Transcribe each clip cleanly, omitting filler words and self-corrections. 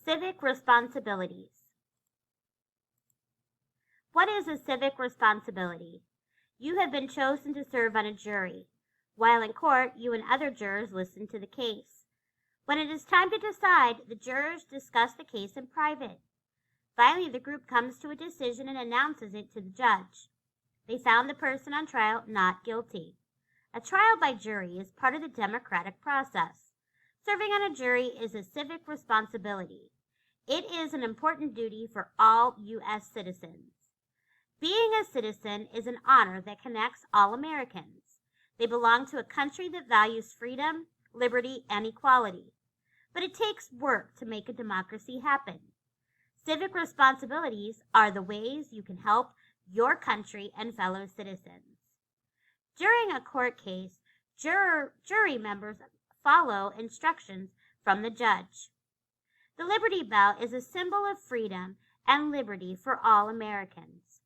Civic Responsibilities. What is a civic responsibility? You have been chosen to serve on a jury. While in court, you and other jurors listen to the case. When it is time to decide, the jurors discuss the case in private. Finally, the group comes to a decision and announces it to the judge. They found the person on trial not guilty. A trial by jury is part of the democratic process. Serving on a jury is a civic responsibility. It is an important duty for all U.S. citizens. Being a citizen is an honor that connects all Americans. They belong to a country that values freedom, liberty, and equality. But it takes work to make a democracy happen. Civic responsibilities are the ways you can help your country and fellow citizens. During a court case, jury members follow instructions from the judge. The Liberty Bell is a symbol of freedom and liberty for all Americans.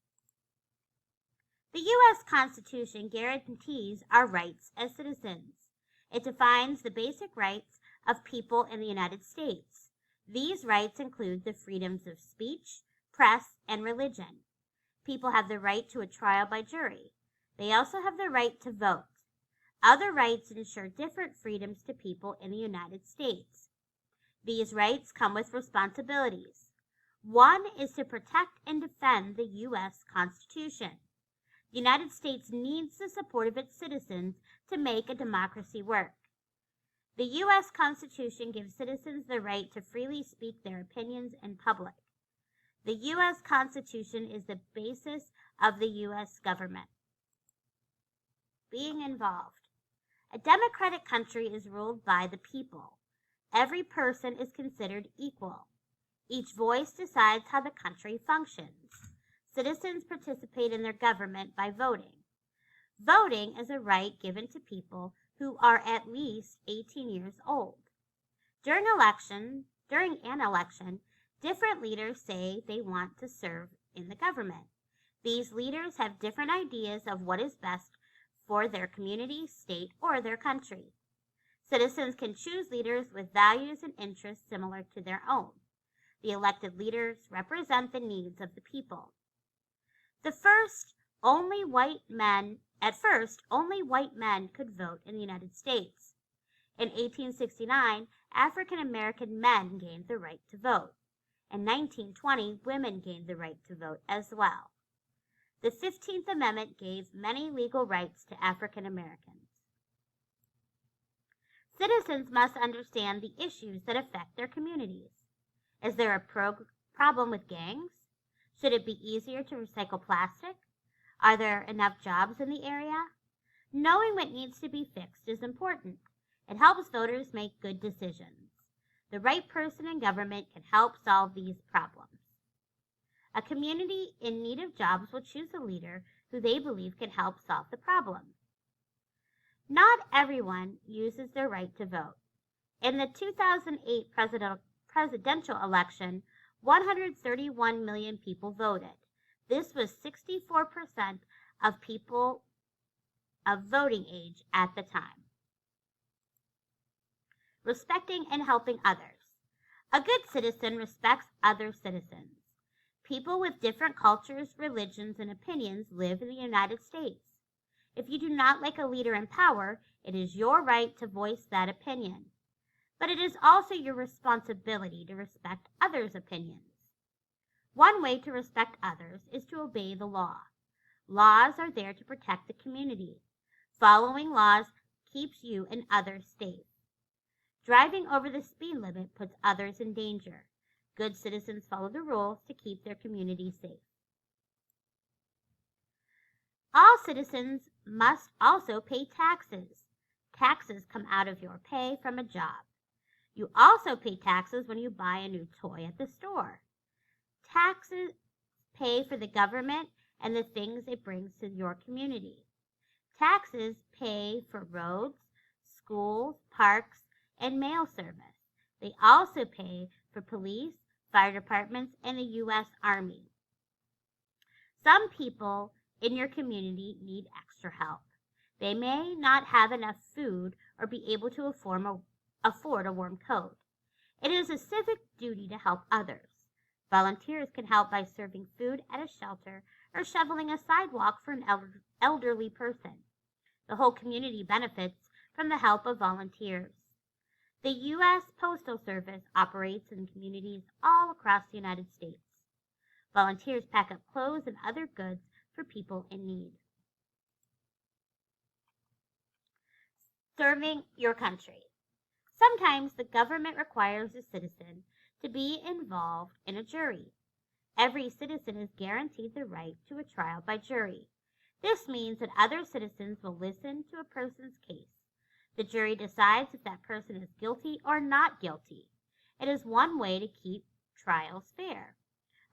The U.S. Constitution guarantees our rights as citizens. It defines the basic rights of people in the United States. These rights include the freedoms of speech, press, and religion. People have the right to a trial by jury. They also have the right to vote. Other rights ensure different freedoms to people in the United States. These rights come with responsibilities. One is to protect and defend the U.S. Constitution. The United States needs the support of its citizens to make a democracy work. The U.S. Constitution gives citizens the right to freely speak their opinions in public. The U.S. Constitution is the basis of the U.S. government. Being involved. A democratic country is ruled by the people. Every person is considered equal. Each voice decides how the country functions. Citizens participate in their government by voting. Voting is a right given to people who are at least 18 years old. During an election, different leaders say they want to serve in the government. These leaders have different ideas of what is best for their community, state, or their country. Citizens can choose leaders with values and interests similar to their own. The elected leaders represent the needs of the people. At first, only white men could vote in the United States. In 1869, African American men gained the right to vote. In 1920, women gained the right to vote as well. The 15th Amendment gave many legal rights to African Americans. Citizens must understand the issues that affect their communities. Is there a problem with gangs? Should it be easier to recycle plastic? Are there enough jobs in the area? Knowing what needs to be fixed is important. It helps voters make good decisions. The right person in government can help solve these problems. A community in need of jobs will choose a leader who they believe can help solve the problem. Not everyone uses their right to vote. In the 2008 presidential election, 131 million people voted. This was 64% of people of voting age at the time. Respecting and helping others. A good citizen respects other citizens. People with different cultures, religions, and opinions live in the United States. If you do not like a leader in power, it is your right to voice that opinion. But it is also your responsibility to respect others' opinions. One way to respect others is to obey the law. Laws are there to protect the community. Following laws keeps you and others safe. Driving over the speed limit puts others in danger. Good citizens follow the rules to keep their community safe. All citizens must also pay taxes. Taxes come out of your pay from a job. You also pay taxes when you buy a new toy at the store. Taxes pay for the government and the things it brings to your community. Taxes pay for roads, schools, parks, and mail service. They also pay for police, fire departments, and the U.S. Army. Some people in your community need extra help. They may not have enough food or be able to afford a warm coat. It is a civic duty to help others. Volunteers can help by serving food at a shelter or shoveling a sidewalk for an elderly person. The whole community benefits from the help of volunteers. The U.S. Postal Service operates in communities all across the United States. Volunteers pack up clothes and other goods for people in need. Serving your country. Sometimes the government requires a citizen to be involved in a jury. Every citizen is guaranteed the right to a trial by jury. This means that other citizens will listen to a person's case. The jury decides if that person is guilty or not guilty. It is one way to keep trials fair.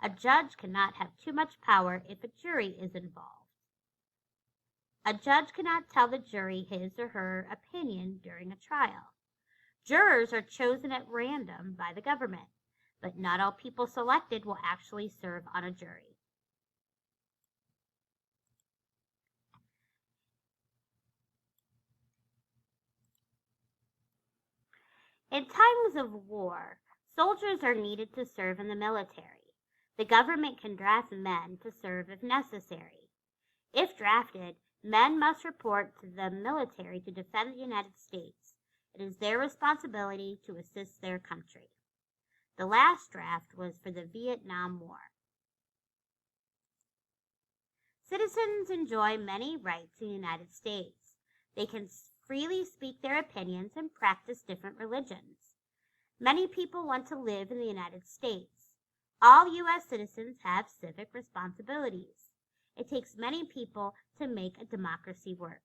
A judge cannot have too much power if a jury is involved. A judge cannot tell the jury his or her opinion during a trial. Jurors are chosen at random by the government, but not all people selected will actually serve on a jury. In times of war, soldiers are needed to serve in the military. The government can draft men to serve if necessary. If drafted, men must report to the military to defend the United States. It is their responsibility to assist their country. The last draft was for the Vietnam War. Citizens enjoy many rights in the United States. They can freely speak their opinions and practice different religions. Many people want to live in the United States. All U.S. citizens have civic responsibilities. It takes many people to make a democracy work.